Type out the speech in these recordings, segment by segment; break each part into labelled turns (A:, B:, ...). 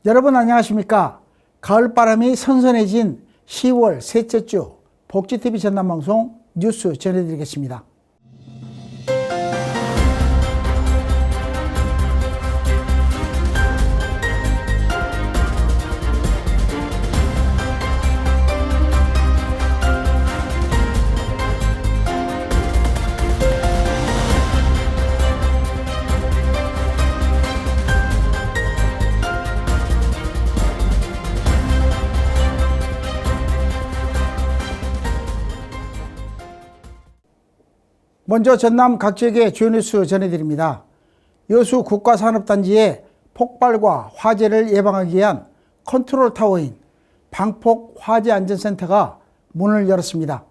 A: 여러분 안녕하십니까? 가을바람이 선선해진 10월 셋째 주 복지TV 전남방송 뉴스 전해드리겠습니다. 먼저 전남 각 지역의 주요 뉴스 전해드립니다. 여수 국가산업단지의 폭발과 화재를 예방하기 위한 컨트롤타워인 방폭화재안전센터가 문을 열었습니다.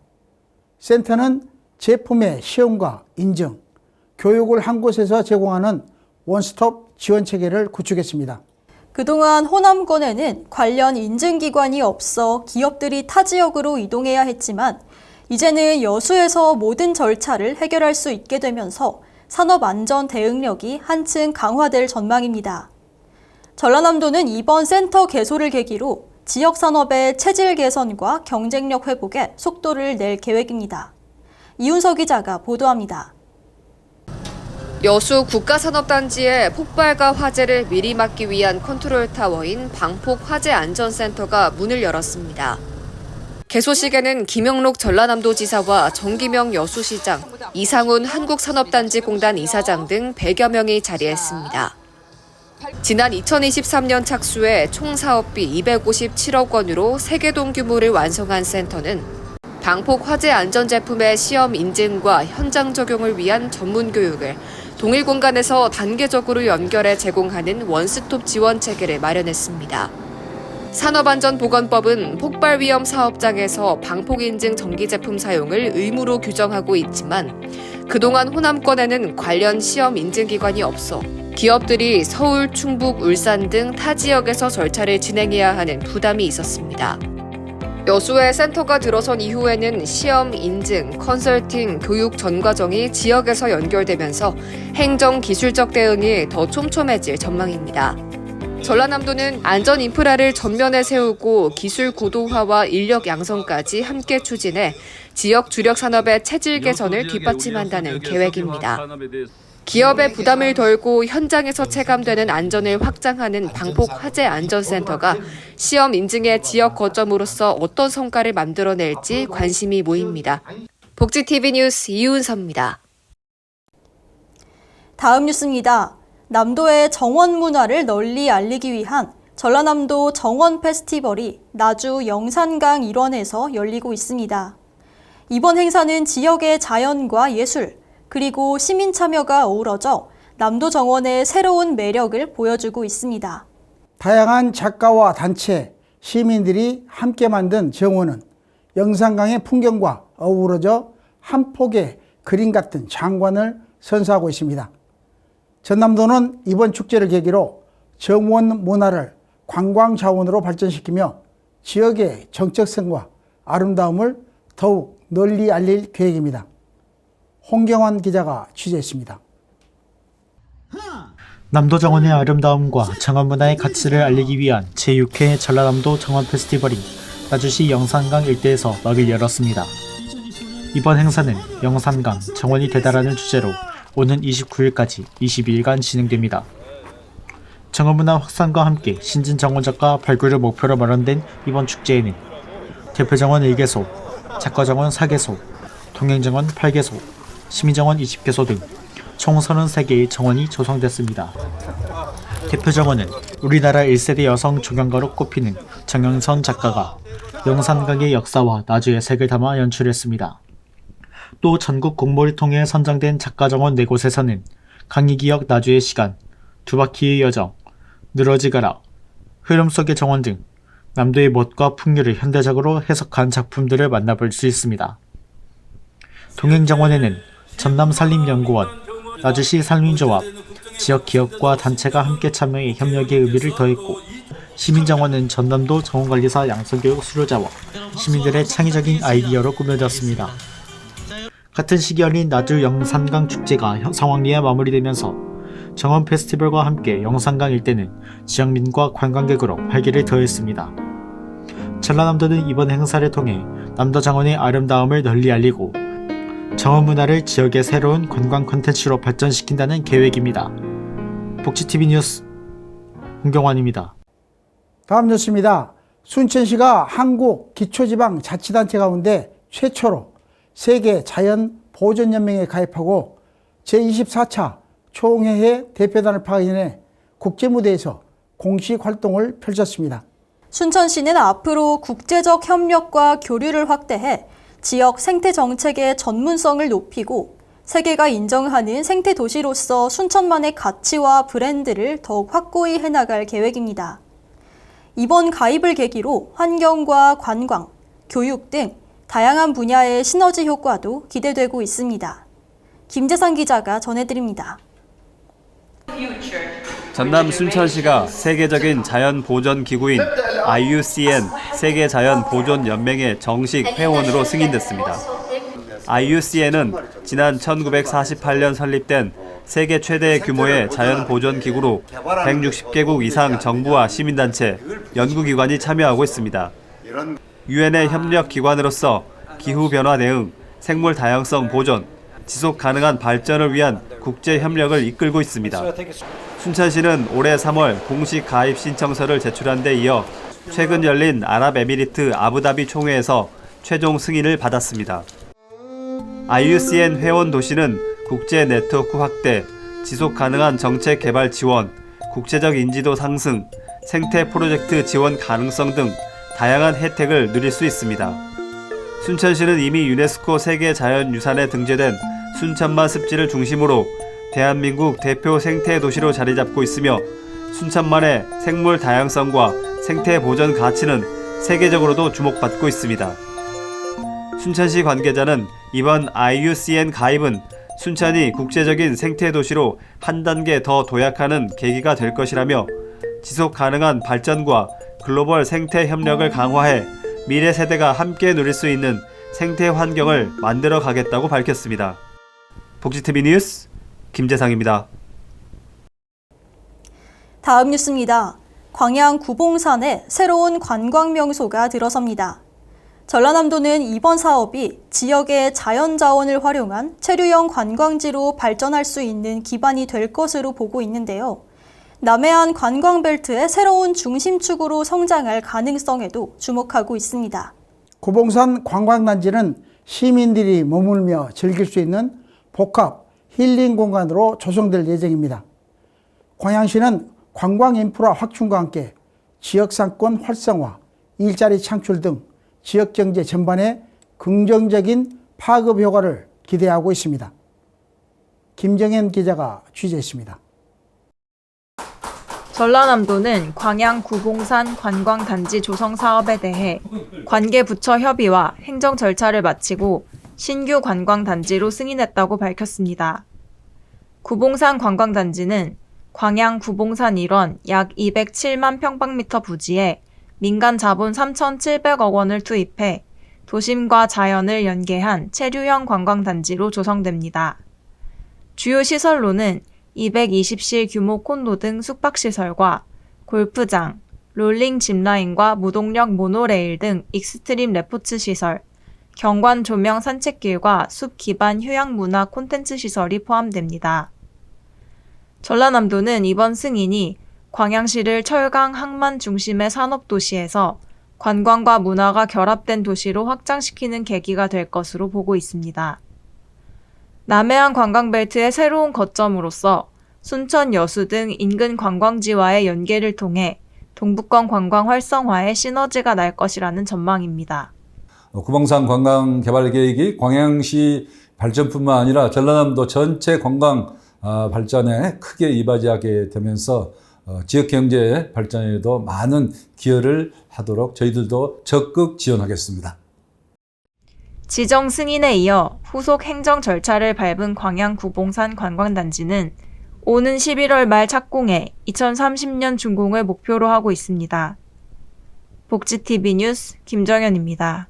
A: 센터는 제품의 시험과 인증, 교육을 한 곳에서 제공하는 원스톱 지원체계를 구축했습니다.
B: 그동안 호남권에는 관련 인증기관이 없어 기업들이 타 지역으로 이동해야 했지만 이제는 여수에서 모든 절차를 해결할 수 있게 되면서 산업안전 대응력이 한층 강화될 전망입니다. 전라남도는 이번 센터 개소를 계기로 지역 산업의 체질 개선과 경쟁력 회복에 속도를 낼 계획입니다. 이윤석 기자가 보도합니다.
C: 여수 국가산업단지의 폭발과 화재를 미리 막기 위한 컨트롤타워인 방폭화재안전센터가 문을 열었습니다. 개소식에는 김영록 전라남도 지사와 정기명 여수시장, 이상훈 한국산업단지공단 이사장 등 100여 명이 자리했습니다. 지난 2023년 착수해 총 사업비 257억 원으로 세계동 규모를 완성한 센터는 방폭 화재 안전 제품의 시험 인증과 현장 적용을 위한 전문 교육을 동일 공간에서 단계적으로 연결해 제공하는 원스톱 지원 체계를 마련했습니다. 산업안전보건법은 폭발 위험 사업장에서 방폭 인증 전기 제품 사용을 의무로 규정하고 있지만 그동안 호남권에는 관련 시험 인증 기관이 없어 기업들이 서울, 충북, 울산 등 타 지역에서 절차를 진행해야 하는 부담이 있었습니다. 여수에 센터가 들어선 이후에는 시험, 인증, 컨설팅, 교육 전 과정이 지역에서 연결되면서 행정, 기술적 대응이 더 촘촘해질 전망입니다. 전라남도는 안전 인프라를 전면에 세우고 기술 고도화와 인력 양성까지 함께 추진해 지역 주력 산업의 체질 개선을 뒷받침한다는 계획입니다. 기업의 부담을 덜고 현장에서 체감되는 안전을 확장하는 방폭 화재 안전센터가 시험 인증의 지역 거점으로서 어떤 성과를 만들어낼지 관심이 모입니다. 복지TV 뉴스 이윤서입니다.
B: 다음 뉴스입니다. 남도의 정원 문화를 널리 알리기 위한 전라남도 정원 페스티벌이 나주 영산강 일원에서 열리고 있습니다. 이번 행사는 지역의 자연과 예술, 그리고 시민 참여가 어우러져 남도 정원의 새로운 매력을 보여주고 있습니다.
A: 다양한 작가와 단체, 시민들이 함께 만든 정원은 영산강의 풍경과 어우러져 한 폭의 그림 같은 장관을 선사하고 있습니다. 전남도는 이번 축제를 계기로 정원 문화를 관광 자원으로 발전시키며 지역의 정체성과 아름다움을 더욱 널리 알릴 계획입니다. 홍경환 기자가 취재했습니다.
D: 남도 정원의 아름다움과 정원 문화의 가치를 알리기 위한 제6회 전라남도 정원 페스티벌이 나주시 영산강 일대에서 막을 열었습니다. 이번 행사는 영산강 정원이 되다라는 주제로 오는 29일까지 22일간 진행됩니다. 정원문화 확산과 함께 신진 정원작가 발굴을 목표로 마련된 이번 축제에는 대표정원 1개소, 작가정원 4개소, 동행정원 8개소, 시민정원 20개소 등 총 33개의 정원이 조성됐습니다. 대표정원은 우리나라 1세대 여성 조경가로 꼽히는 정영선 작가가 영산강의 역사와 나주의 색을 담아 연출했습니다. 또 전국 공모를 통해 선정된 작가정원 4곳에서는 강희기역 나주의 시간, 두 바퀴의 여정, 늘어지가라, 흐름 속의 정원 등 남도의 멋과 풍류를 현대적으로 해석한 작품들을 만나볼 수 있습니다. 동행정원에는 전남산림연구원, 나주시 산림조합, 지역 기업과 단체가 함께 참여해 협력의 의미를 더했고 시민정원은 전남도 정원관리사 양성교육 수료자와 시민들의 창의적인 아이디어로 꾸며졌습니다. 같은 시기 열린 나주 영산강 축제가 성황리에 마무리되면서 정원 페스티벌과 함께 영산강 일대는 지역민과 관광객으로 활기를 더했습니다. 전라남도는 이번 행사를 통해 남도장원의 아름다움을 널리 알리고 정원 문화를 지역의 새로운 관광 콘텐츠로 발전시킨다는 계획입니다. 복지TV 뉴스 홍경환입니다.
A: 다음 뉴스입니다. 순천시가 한국기초지방자치단체 가운데 최초로 세계자연보존연맹에 가입하고 제24차 총회의 대표단을 파견해 국제무대에서 공식 활동을 펼쳤습니다.
B: 순천시는 앞으로 국제적 협력과 교류를 확대해 지역 생태 정책의 전문성을 높이고 세계가 인정하는 생태 도시로서 순천만의 가치와 브랜드를 더욱 확고히 해나갈 계획입니다. 이번 가입을 계기로 환경과 관광, 교육 등 다양한 분야의 시너지 효과도 기대되고 있습니다. 김재상 기자가 전해드립니다.
E: 전남 순천시가 세계적인 자연 보존 기구인 IUCN 세계자연보존연맹의 정식 회원으로 승인됐습니다. IUCN은 지난 1948년 설립된 세계 최대 규모의 자연보존 기구로 160개국 이상 정부와 시민단체, 연구기관이 참여하고 있습니다. 유엔의 협력기관으로서 기후변화 대응, 생물 다양성 보존, 지속 가능한 발전을 위한 국제 협력을 이끌고 있습니다. 순천시는 올해 3월 공식 가입 신청서를 제출한 데 이어 최근 열린 아랍에미리트 아부다비 총회에서 최종 승인을 받았습니다. IUCN 회원 도시는 국제 네트워크 확대, 지속 가능한 정책 개발 지원, 국제적 인지도 상승, 생태 프로젝트 지원 가능성 등 다양한 혜택을 누릴 수 있습니다. 순천시는 이미 유네스코 세계자연유산에 등재된 순천만 습지를 중심으로 대한민국 대표 생태 도시로 자리 잡고 있으며 순천만의 생물 다양성과 생태 보존 가치는 세계적으로도 주목받고 있습니다. 순천시 관계자는 이번 IUCN 가입은 순천이 국제적인 생태 도시로 한 단계 더 도약하는 계기가 될 것이라며 지속 가능한 발전과 글로벌 생태 협력을 강화해 미래 세대가 함께 누릴 수 있는 생태 환경을 만들어 가겠다고 밝혔습니다. 복지TV 뉴스 김재상입니다.
B: 다음 뉴스입니다. 광양 구봉산에 새로운 관광 명소가 들어섭니다. 전라남도는 이번 사업이 지역의 자연자원을 활용한 체류형 관광지로 발전할 수 있는 기반이 될 것으로 보고 있는데요. 남해안 관광벨트의 새로운 중심축으로 성장할 가능성에도 주목하고 있습니다.
A: 구봉산 관광단지는 시민들이 머물며 즐길 수 있는 복합 힐링 공간으로 조성될 예정입니다. 광양시는 관광 인프라 확충과 함께 지역상권 활성화, 일자리 창출 등 지역경제 전반에 긍정적인 파급 효과를 기대하고 있습니다. 김정현 기자가 취재했습니다.
F: 전라남도는 광양 구봉산 관광단지 조성 사업에 대해 관계부처 협의와 행정 절차를 마치고 신규 관광단지로 승인했다고 밝혔습니다. 구봉산 관광단지는 광양 구봉산 일원 약 207만 평방미터 부지에 민간 자본 3,700억 원을 투입해 도심과 자연을 연계한 체류형 관광단지로 조성됩니다. 주요 시설로는 220실 규모 콘도 등 숙박시설과 골프장, 롤링 짚라인과 무동력 모노레일 등 익스트림 레포츠 시설, 경관 조명 산책길과 숲 기반 휴양 문화 콘텐츠 시설이 포함됩니다. 전라남도는 이번 승인이 광양시를 철강 항만 중심의 산업도시에서 관광과 문화가 결합된 도시로 확장시키는 계기가 될 것으로 보고 있습니다. 남해안 관광벨트의 새로운 거점으로서 순천, 여수 등 인근 관광지와의 연계를 통해 동북권 관광 활성화에 시너지가 날 것이라는 전망입니다.
G: 구봉산 관광 개발 계획이 광양시 발전뿐만 아니라 전라남도 전체 관광 발전에 크게 이바지하게 되면서 지역 경제 발전에도 많은 기여를 하도록 저희들도 적극 지원하겠습니다.
F: 지정 승인에 이어 후속 행정 절차를 밟은 광양 구봉산 관광단지는 오는 11월 말 착공해 2030년 준공을 목표로 하고 있습니다. 복지TV 뉴스 김정현입니다.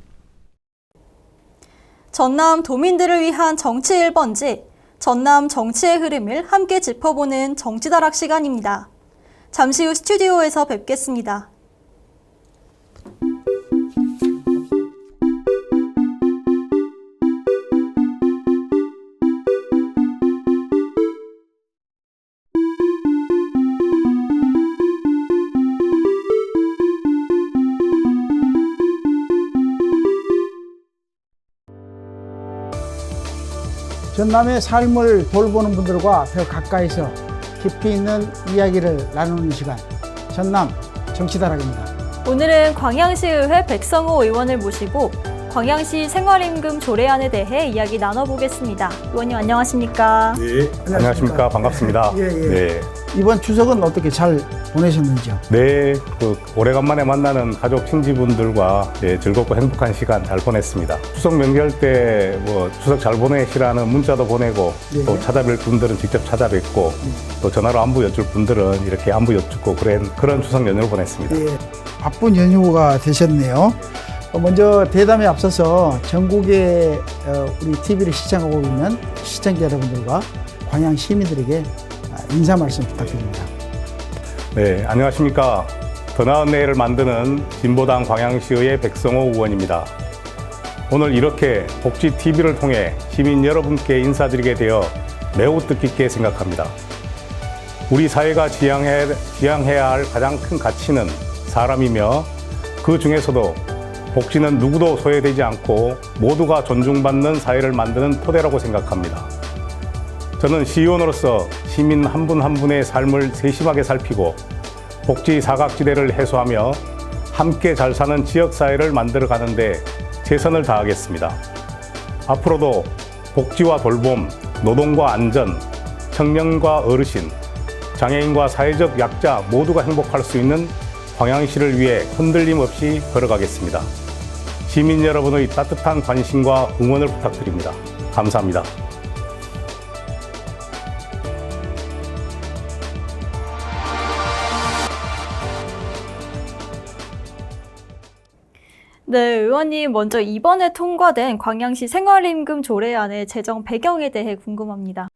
B: 전남 도민들을 위한 정치 1번지, 전남 정치의 흐름을 함께 짚어보는 정치다락 시간입니다. 잠시 후 스튜디오에서 뵙겠습니다.
A: 전남의 삶을 돌보는 분들과 더 가까이서 깊이 있는 이야기를 나누는 시간, 전남 정치다락입니다.
B: 오늘은 광양시의회 백성호 의원을 모시고 광양시 생활임금 조례안에 대해 이야기 나눠보겠습니다. 의원님 안녕하십니까?
H: 네, 안녕하십니까. 반갑습니다.
A: 예, 예.
H: 네.
A: 이번 추석은 어떻게 잘 보내셨는지요?
H: 네, 오래간만에 만나는 가족 친지분들과 즐겁고 행복한 시간 잘 보냈습니다. 추석 명절 때 추석 잘 보내시라는 문자도 보내고
A: 네.
H: 또 찾아뵐 분들은 직접 찾아뵙고 또 전화로 안부 여쭐 분들은 이렇게 안부 여쭙고 그런 추석 연휴를 보냈습니다.
A: 예, 바쁜 연휴가 되셨네요. 먼저 대담에 앞서서 전국의 우리 TV를 시청하고 있는 시청자 여러분들과 광양 시민들에게 인사 말씀 부탁드립니다.
H: 네, 안녕하십니까. 더 나은 내일을 만드는 진보당 광양시의회 백성호 의원입니다. 오늘 이렇게 복지TV를 통해 시민 여러분께 인사드리게 되어 매우 뜻깊게 생각합니다. 우리 사회가 지향해야 할 가장 큰 가치는 사람이며 그 중에서도 복지는 누구도 소외되지 않고 모두가 존중받는 사회를 만드는 토대라고 생각합니다. 저는 시의원으로서 시민 한 분 한 분의 삶을 세심하게 살피고 복지 사각지대를 해소하며 함께 잘 사는 지역사회를 만들어 가는데 최선을 다하겠습니다. 앞으로도 복지와 돌봄, 노동과 안전, 청년과 어르신, 장애인과 사회적 약자 모두가 행복할 수 있는 광양시를 위해 흔들림 없이 걸어가겠습니다. 시민 여러분의 따뜻한 관심과 응원을 부탁드립니다. 감사합니다.
B: 네, 의원님 먼저 이번에 통과된 광양시 생활임금 조례안의 제정 배경에 대해 궁금합니다.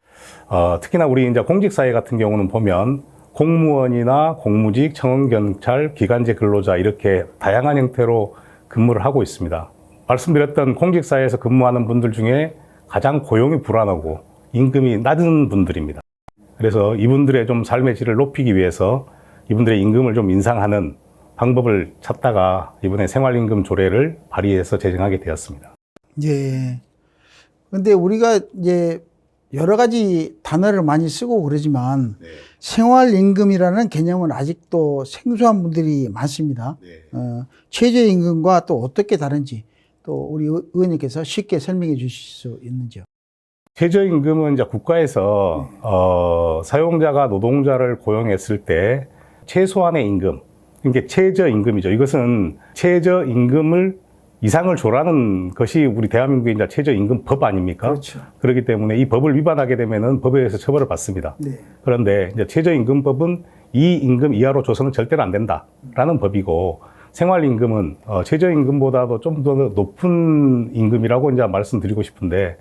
H: 특히나 우리 이제 공직사회 같은 경우는 보면 공무원이나 공무직, 청원, 경찰, 기간제 근로자 이렇게 다양한 형태로 근무를 하고 있습니다. 말씀드렸던 공직사회에서 근무하는 분들 중에 가장 고용이 불안하고 임금이 낮은 분들입니다. 그래서 이분들의 좀 삶의 질을 높이기 위해서 이분들의 임금을 좀 인상하는 방법을 찾다가 이번에 생활임금 조례를 발의해서 제정하게 되었습니다.
A: 예. 근데 우리가 이제 여러 가지 단어를 많이 쓰고 그러지만 생활임금이라는 개념은 아직도 생소한 분들이 많습니다. 최저임금과 또 어떻게 다른지 또 우리 의원님께서 쉽게 설명해 주실 수 있는지요?
H: 최저임금은 이제 국가에서 사용자가 노동자를 고용했을 때 최소한의 임금, 이게 최저임금이죠. 이것은 최저임금을 이상을 줘라는 것이 우리 대한민국의 이제 최저임금법 아닙니까?
A: 그렇죠.
H: 그렇기 때문에 이 법을 위반하게 되면은 법에 의해서 처벌을 받습니다.
A: 네.
H: 그런데 이제 최저임금법은 이 임금 이하로 줘서는 절대로 안 된다라는 법이고, 생활임금은 최저임금보다도 좀 더 높은 임금이라고 이제 말씀드리고 싶은데,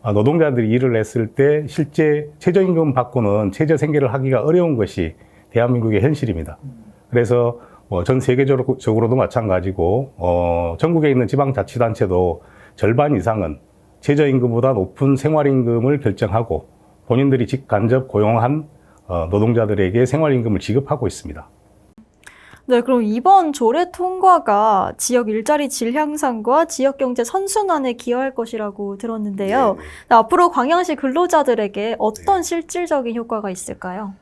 H: 노동자들이 일을 했을 때 실제 최저임금 받고는 최저 생계를 하기가 어려운 것이 대한민국의 현실입니다. 그래서 전 세계적으로도 마찬가지고 전국에 있는 지방자치단체도 절반 이상은 최저임금보다 높은 생활임금을 결정하고 본인들이 직간접 고용한 노동자들에게 생활임금을 지급하고 있습니다.
B: 네, 그럼 이번 조례 통과가 지역 일자리 질 향상과 지역 경제 선순환에 기여할 것이라고 들었는데요. 앞으로 광양시 근로자들에게 어떤 실질적인 효과가 있을까요?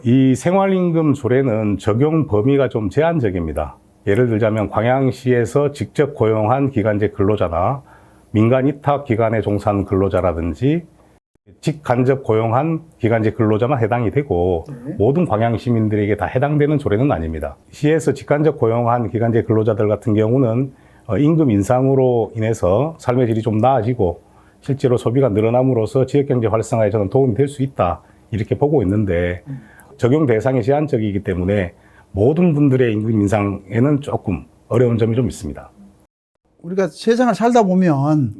H: 이 생활임금 조례는 적용 범위가 좀 제한적입니다. 예를 들자면 광양시에서 직접 고용한 기간제 근로자나 민간 위탁 기관에 종사하는 근로자라든지 직간접 고용한 기간제 근로자만 해당이 되고 모든 광양 시민들에게 다 해당되는 조례는 아닙니다. 시에서 직간접 고용한 기간제 근로자들 같은 경우는 임금 인상으로 인해서 삶의 질이 좀 나아지고 실제로 소비가 늘어남으로써 지역경제 활성화에 저는 도움이 될 수 있다, 이렇게 보고 있는데 적용 대상이 제한적이기 때문에 모든 분들의 임금 인상에는 조금 어려운 점이 좀 있습니다.
A: 우리가 세상을 살다 보면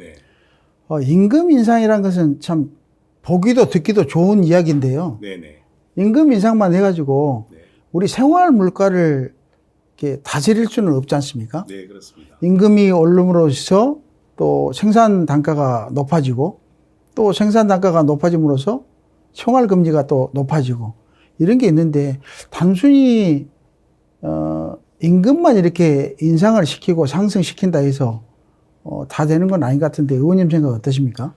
A: 임금 인상이라는 것은 참 보기도 듣기도 좋은 이야기인데요.
H: 네네.
A: 임금 인상만 해가지고
H: 네.
A: 우리 생활 물가를 이렇게 다스릴 수는 없지 않습니까?
H: 네, 그렇습니다.
A: 임금이 오름으로써 또 생산 단가가 높아지고 또 생산 단가가 높아짐으로써 생활 금리가 또 높아지고 이런 게 있는데 단순히 임금만 이렇게 인상을 시키고 상승시킨다 해서 다 되는 건 아닌 것 같은데 의원님 생각 어떠십니까?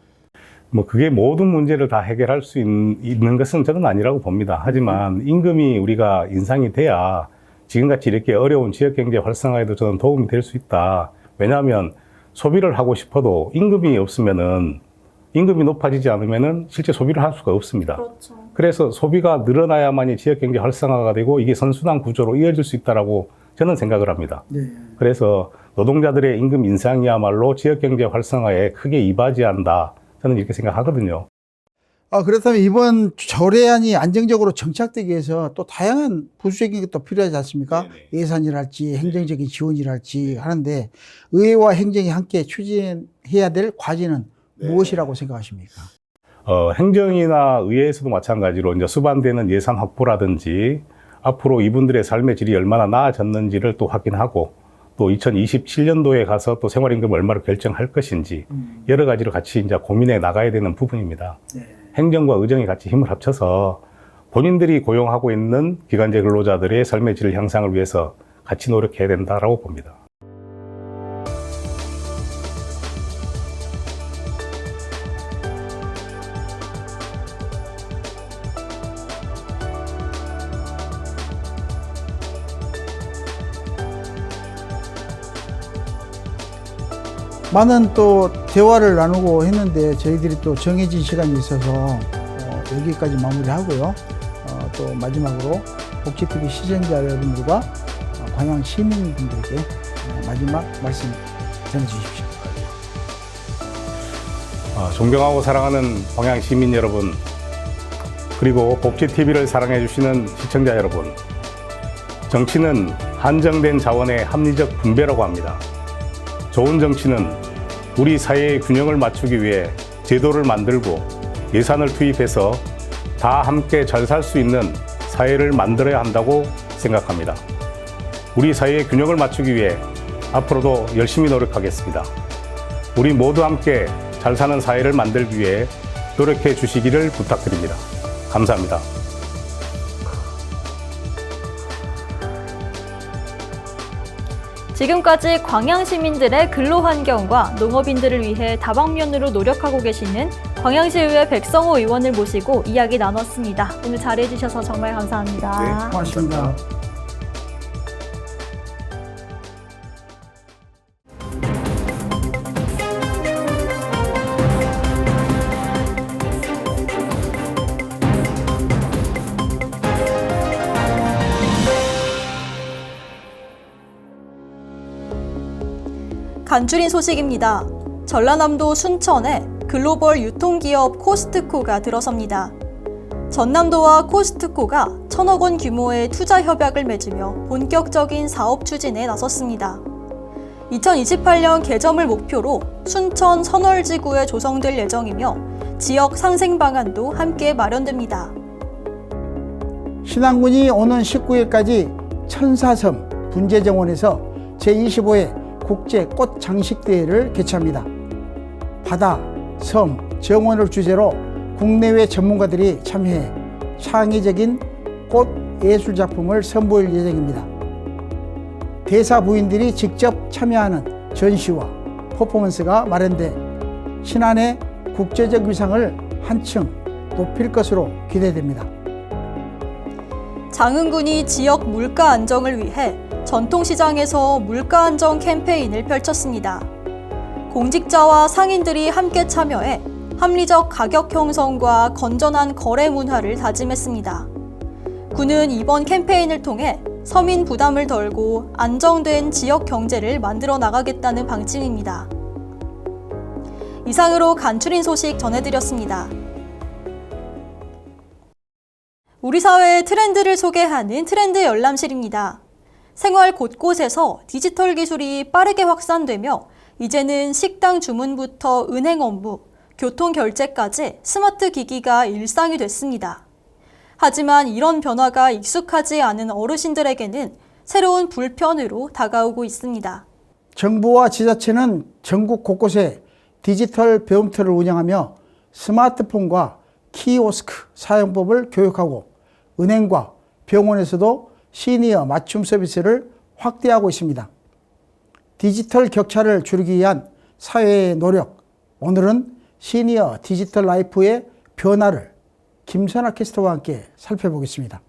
H: 뭐 그게 모든 문제를 다 해결할 수 있는 것은 저는 아니라고 봅니다. 하지만 임금이 우리가 인상이 돼야 지금같이 이렇게 어려운 지역경제 활성화에도 저는 도움이 될 수 있다. 왜냐하면 소비를 하고 싶어도 임금이 없으면은 임금이 높아지지 않으면은 실제 소비를 할 수가 없습니다.
B: 그렇죠.
H: 그래서 소비가 늘어나야만이 지역경제 활성화가 되고 이게 선순환 구조로 이어질 수 있다라고 저는 생각을 합니다.
A: 네.
H: 그래서 노동자들의 임금 인상이야말로 지역경제 활성화에 크게 이바지한다. 저는 이렇게 생각하거든요.
A: 그렇다면 이번 조례안이 안정적으로 정착되기 위해서 또 다양한 부수적인 것도 필요하지 않습니까?
H: 네네.
A: 예산이랄지 행정적인 지원이랄지 하는데 의회와 행정이 함께 추진해야 될 과제는 무엇이라고 생각하십니까?
H: 행정이나 의회에서도 마찬가지로 이제 수반되는 예산 확보라든지 앞으로 이분들의 삶의 질이 얼마나 나아졌는지를 또 확인하고 또 2027년도에 가서 또 생활임금을 얼마를 결정할 것인지 여러 가지로 같이 이제 고민해 나가야 되는 부분입니다.
A: 네.
H: 행정과 의정이 같이 힘을 합쳐서 본인들이 고용하고 있는 기간제 근로자들의 삶의 질 향상을 위해서 같이 노력해야 된다라고 봅니다.
A: 많은 또 대화를 나누고 했는데 저희들이 또 정해진 시간이 있어서 여기까지 마무리하고요. 또 마지막으로 복지TV 시청자 여러분들과 광양 시민분들에게 마지막 말씀 전해주십시오.
H: 존경하고 사랑하는 광양 시민 여러분, 그리고 복지TV를 사랑해 주시는 시청자 여러분, 정치는 한정된 자원의 합리적 분배라고 합니다. 좋은 정치는 우리 사회의 균형을 맞추기 위해 제도를 만들고 예산을 투입해서 다 함께 잘 살 수 있는 사회를 만들어야 한다고 생각합니다. 우리 사회의 균형을 맞추기 위해 앞으로도 열심히 노력하겠습니다. 우리 모두 함께 잘 사는 사회를 만들기 위해 노력해 주시기를 부탁드립니다. 감사합니다.
B: 지금까지 광양 시민들의 근로 환경과 농업인들을 위해 다방면으로 노력하고 계시는 광양시의회 백성호 의원을 모시고 이야기 나눴습니다. 오늘 잘해주셔서 정말 감사합니다.
A: 고맙습니다.
B: 간추린 소식입니다. 전라남도 순천에 글로벌 유통기업 코스트코가 들어섭니다. 전남도와 코스트코가 1,000억 원 규모의 투자 협약을 맺으며 본격적인 사업 추진에 나섰습니다. 2028년 개점을 목표로 순천 선월지구에 조성될 예정이며 지역 상생 방안도 함께 마련됩니다.
A: 신안군이 오는 19일까지 천사섬 분재정원에서 제25회 국제 꽃 장식대회를 개최합니다. 바다, 섬, 정원을 주제로 국내외 전문가들이 참여해 창의적인 꽃 예술 작품을 선보일 예정입니다. 대사 부인들이 직접 참여하는 전시와 퍼포먼스가 마련돼 신안의 국제적 위상을 한층 높일 것으로 기대됩니다.
B: 장흥군이 지역 물가 안정을 위해 전통시장에서 물가 안정 캠페인을 펼쳤습니다. 공직자와 상인들이 함께 참여해 합리적 가격 형성과 건전한 거래 문화를 다짐했습니다. 군은 이번 캠페인을 통해 서민 부담을 덜고 안정된 지역 경제를 만들어 나가겠다는 방침입니다. 이상으로 간추린 소식 전해드렸습니다. 우리 사회의 트렌드를 소개하는 트렌드 열람실입니다. 생활 곳곳에서 디지털 기술이 빠르게 확산되며 이제는 식당 주문부터 은행 업무, 교통 결제까지 스마트 기기가 일상이 됐습니다. 하지만 이런 변화가 익숙하지 않은 어르신들에게는 새로운 불편으로 다가오고 있습니다.
A: 정부와 지자체는 전국 곳곳에 디지털 배움터를 운영하며 스마트폰과 키오스크 사용법을 교육하고 은행과 병원에서도 시니어 맞춤 서비스를 확대하고 있습니다. 디지털 격차를 줄이기 위한 사회의 노력, 오늘은 시니어 디지털 라이프의 변화를 김선아 캐스터와 함께 살펴보겠습니다.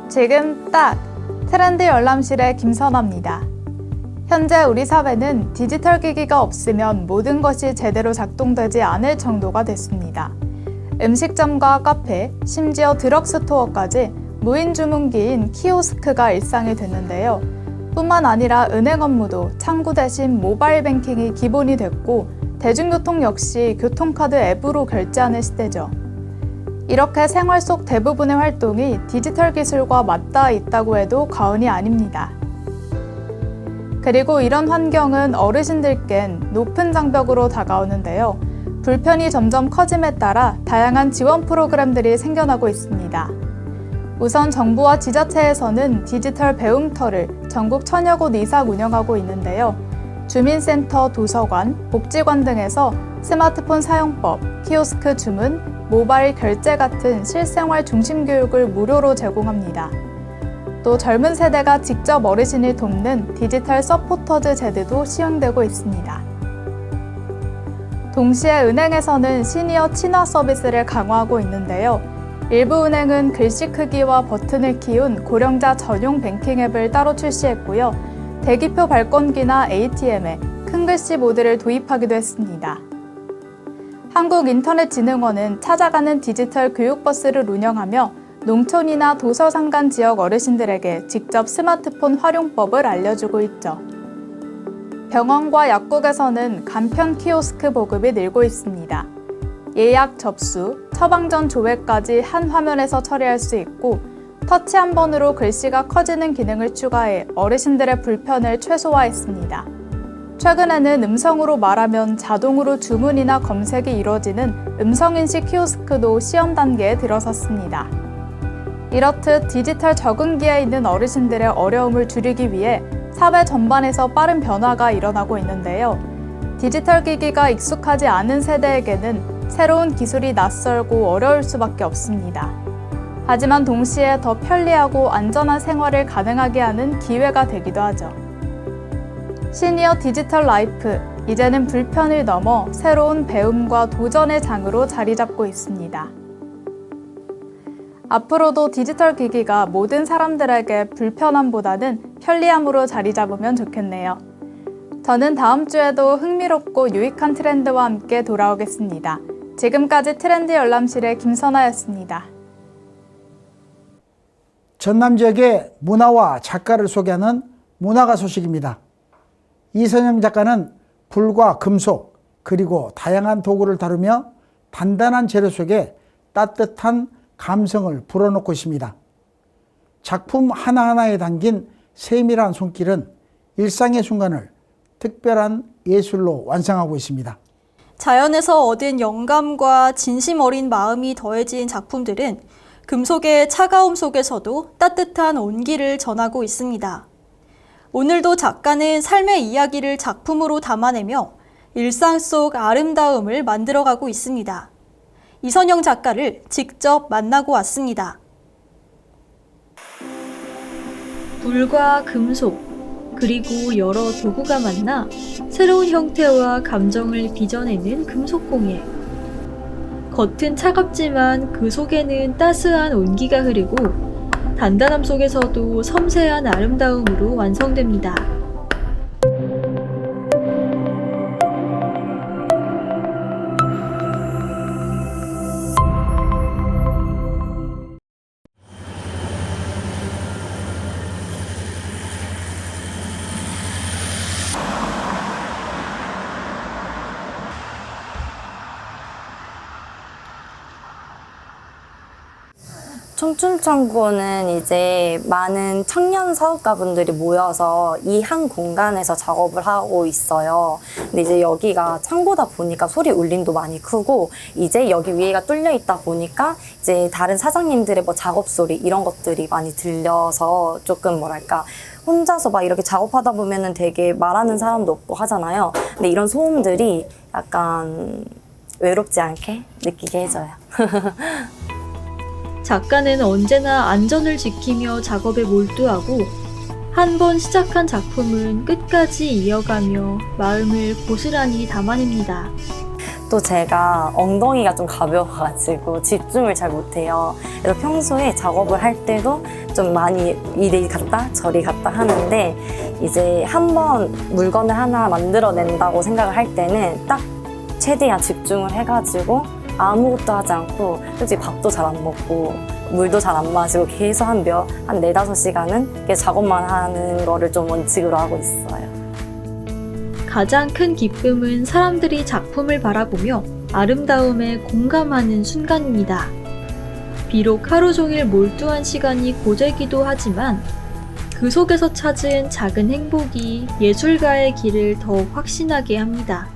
I: 지금 딱 트렌드 열람실의 김선아입니다. 현재 우리 사회는 디지털 기기가 없으면 모든 것이 제대로 작동되지 않을 정도가 됐습니다. 음식점과 카페, 심지어 드럭스토어까지 무인 주문기인 키오스크가 일상이 됐는데요. 뿐만 아니라 은행 업무도 창구 대신 모바일 뱅킹이 기본이 됐고 대중교통 역시 교통카드 앱으로 결제하는 시대죠. 이렇게 생활 속 대부분의 활동이 디지털 기술과 맞닿아 있다고 해도 과언이 아닙니다. 그리고 이런 환경은 어르신들께는 높은 장벽으로 다가오는데요. 불편이 점점 커짐에 따라 다양한 지원 프로그램들이 생겨나고 있습니다. 우선 정부와 지자체에서는 디지털 배움터를 전국 1000여 곳 이상 운영하고 있는데요. 주민센터, 도서관, 복지관 등에서 스마트폰 사용법, 키오스크 주문, 모바일 결제 같은 실생활 중심 교육을 무료로 제공합니다. 또 젊은 세대가 직접 어르신을 돕는 디지털 서포터즈 제도도 시행되고 있습니다. 동시에 은행에서는 시니어 친화 서비스를 강화하고 있는데요. 일부 은행은 글씨 크기와 버튼을 키운 고령자 전용 뱅킹 앱을 따로 출시했고요. 대기표 발권기나 ATM에 큰 글씨 모드를 도입하기도 했습니다. 한국인터넷진흥원은 찾아가는 디지털 교육버스를 운영하며 농촌이나 도서상간 지역 어르신들에게 직접 스마트폰 활용법을 알려주고 있죠. 병원과 약국에서는 간편 키오스크 보급이 늘고 있습니다. 예약 접수, 처방 전 조회까지 한 화면에서 처리할 수 있고 터치 한 번으로 글씨가 커지는 기능을 추가해 어르신들의 불편을 최소화했습니다. 최근에는 음성으로 말하면 자동으로 주문이나 검색이 이루어지는 음성인식 키오스크도 시험 단계에 들어섰습니다. 이렇듯 디지털 적응기에 있는 어르신들의 어려움을 줄이기 위해 사회 전반에서 빠른 변화가 일어나고 있는데요. 디지털 기기가 익숙하지 않은 세대에게는 새로운 기술이 낯설고 어려울 수밖에 없습니다. 하지만 동시에 더 편리하고 안전한 생활을 가능하게 하는 기회가 되기도 하죠. 시니어 디지털 라이프, 이제는 불편을 넘어 새로운 배움과 도전의 장으로 자리 잡고 있습니다. 앞으로도 디지털 기기가 모든 사람들에게 불편함보다는 편리함으로 자리 잡으면 좋겠네요. 저는 다음 주에도 흥미롭고 유익한 트렌드와 함께 돌아오겠습니다. 지금까지 트렌드 열람실의 김선아였습니다.
A: 전남 지역의 문화와 작가를 소개하는 문화가 소식입니다. 이선영 작가는 불과 금속 그리고 다양한 도구를 다루며 단단한 재료 속에 따뜻한 감성을 불어넣고 있습니다. 작품 하나하나에 담긴 세밀한 손길은 일상의 순간을 특별한 예술로 완성하고 있습니다.
B: 자연에서 얻은 영감과 진심 어린 마음이 더해진 작품들은 금속의 차가움 속에서도 따뜻한 온기를 전하고 있습니다. 오늘도 작가는 삶의 이야기를 작품으로 담아내며 일상 속 아름다움을 만들어가고 있습니다. 이선영 작가를 직접 만나고 왔습니다. 불과 금속, 그리고 여러 도구가 만나 새로운 형태와 감정을 빚어내는 금속공예. 겉은 차갑지만 그 속에는 따스한 온기가 흐르고 단단함 속에서도 섬세한 아름다움으로 완성됩니다.
J: 청춘창고는 이제 많은 청년 사업가분들이 모여서 이 한 공간에서 작업을 하고 있어요. 근데 이제 여기가 창고다 보니까 소리 울림도 많이 크고, 이제 여기 위에가 뚫려 있다 보니까 이제 다른 사장님들의 뭐 작업 소리 이런 것들이 많이 들려서 조금 뭐랄까, 혼자서 막 이렇게 작업하다 보면은 되게 말하는 사람도 없고 하잖아요. 근데 이런 소음들이 약간 외롭지 않게 느끼게 해줘요.
B: 작가는 언제나 안전을 지키며 작업에 몰두하고 한 번 시작한 작품은 끝까지 이어가며 마음을 고스란히 담아냅니다.
J: 또 제가 엉덩이가 좀 가벼워가지고 집중을 잘 못해요. 그래서 평소에 작업을 할 때도 좀 많이 이리 갔다 저리 갔다 하는데, 이제 한번 물건을 하나 만들어낸다고 생각을 할 때는 딱 최대한 집중을 해가지고 아무것도 하지 않고, 솔직히 밥도 잘 안 먹고 물도 잘 안 마시고 계속 한 4-5시간은 작업만 하는 거를 좀 원칙으로 하고 있어요.
B: 가장 큰 기쁨은 사람들이 작품을 바라보며 아름다움에 공감하는 순간입니다. 비록 하루 종일 몰두한 시간이 고되기도 하지만 그 속에서 찾은 작은 행복이 예술가의 길을 더욱 확신하게 합니다.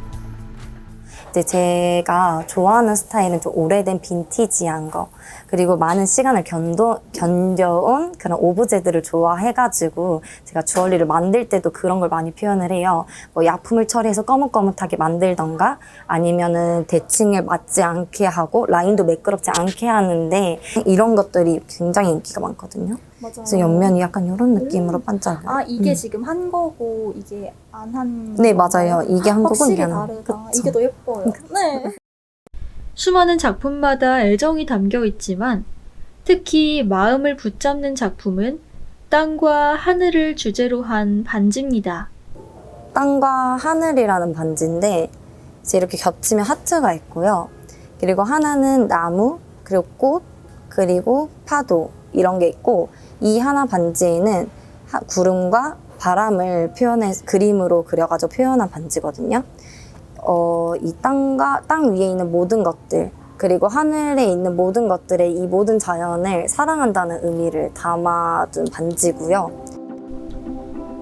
J: 이제 제가 좋아하는 스타일은 좀 오래된 빈티지한 거, 그리고 많은 시간을 견뎌온 그런 오브제들을 좋아해가지고 제가 주얼리를 만들 때도 그런 걸 많이 표현을 해요. 뭐 약품을 처리해서 거뭇거뭇하게 만들던가, 아니면은 대칭에 맞지 않게 하고 라인도 매끄럽지 않게 하는데, 이런 것들이 굉장히 인기가 많거든요.
K: 맞아요.
J: 그래서 옆면이 약간 이런 느낌으로 반짝여요.
K: 아, 이게 지금 한 거고 이게 안 한.
J: 네, 맞아요. 이게 한 거고
K: 확실히
J: 이게 한
K: 다르다.
J: 거고.
K: 이게 더 예뻐요. 네.
B: 수많은 작품마다 애정이 담겨 있지만 특히 마음을 붙잡는 작품은 땅과 하늘을 주제로 한 반지입니다.
J: 땅과 하늘이라는 반지인데, 이제 이렇게 겹치면 하트가 있고요. 그리고 하나는 나무, 그리고 꽃, 그리고 파도 이런 게 있고, 이 하나 반지에는 구름과 바람을 그림으로 그려가지고 표현한 반지거든요. 이 땅 위에 있는 모든 것들, 그리고 하늘에 있는 모든 것들의 이 모든 자연을 사랑한다는 의미를 담아둔 반지고요.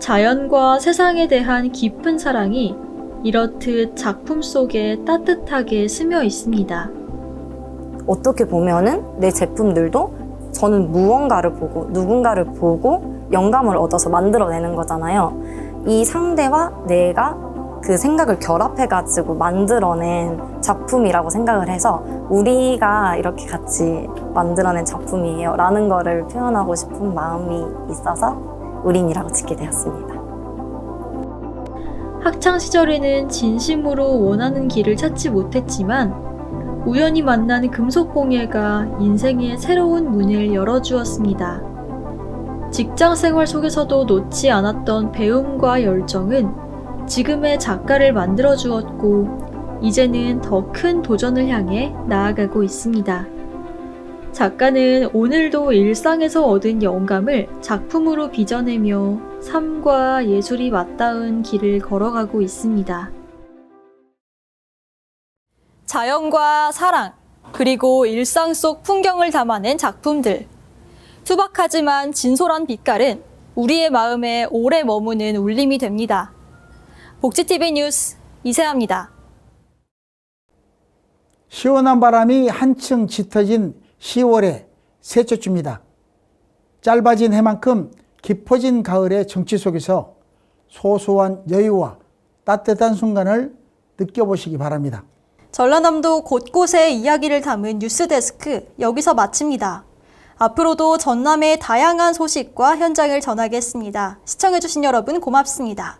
B: 자연과 세상에 대한 깊은 사랑이 이렇듯 작품 속에 따뜻하게 스며 있습니다.
J: 어떻게 보면은 내 제품들도 저는 무언가를 보고 누군가를 보고 영감을 얻어서 만들어내는 거잖아요. 이 상대와 내가 그 생각을 결합해가지고 만들어낸 작품이라고 생각을 해서 우리가 이렇게 같이 만들어낸 작품이에요 라는 거를 표현하고 싶은 마음이 있어서 우린이라고 짓게 되었습니다.
B: 학창시절에는 진심으로 원하는 길을 찾지 못했지만 우연히 만난 금속공예가 인생의 새로운 문을 열어주었습니다. 직장생활 속에서도 놓지 않았던 배움과 열정은 지금의 작가를 만들어주었고 이제는 더 큰 도전을 향해 나아가고 있습니다. 작가는 오늘도 일상에서 얻은 영감을 작품으로 빚어내며 삶과 예술이 맞닿은 길을 걸어가고 있습니다. 자연과 사랑, 그리고 일상 속 풍경을 담아낸 작품들. 투박하지만 진솔한 빛깔은 우리의 마음에 오래 머무는 울림이 됩니다. 복지TV 뉴스 이세아입니다.
A: 시원한 바람이 한층 짙어진 10월의 셋째 주입니다. 짧아진 해만큼 깊어진 가을의 정취 속에서 소소한 여유와 따뜻한 순간을 느껴보시기 바랍니다.
B: 전라남도 곳곳의 이야기를 담은 뉴스데스크 여기서 마칩니다. 앞으로도 전남의 다양한 소식과 현장을 전하겠습니다. 시청해주신 여러분 고맙습니다.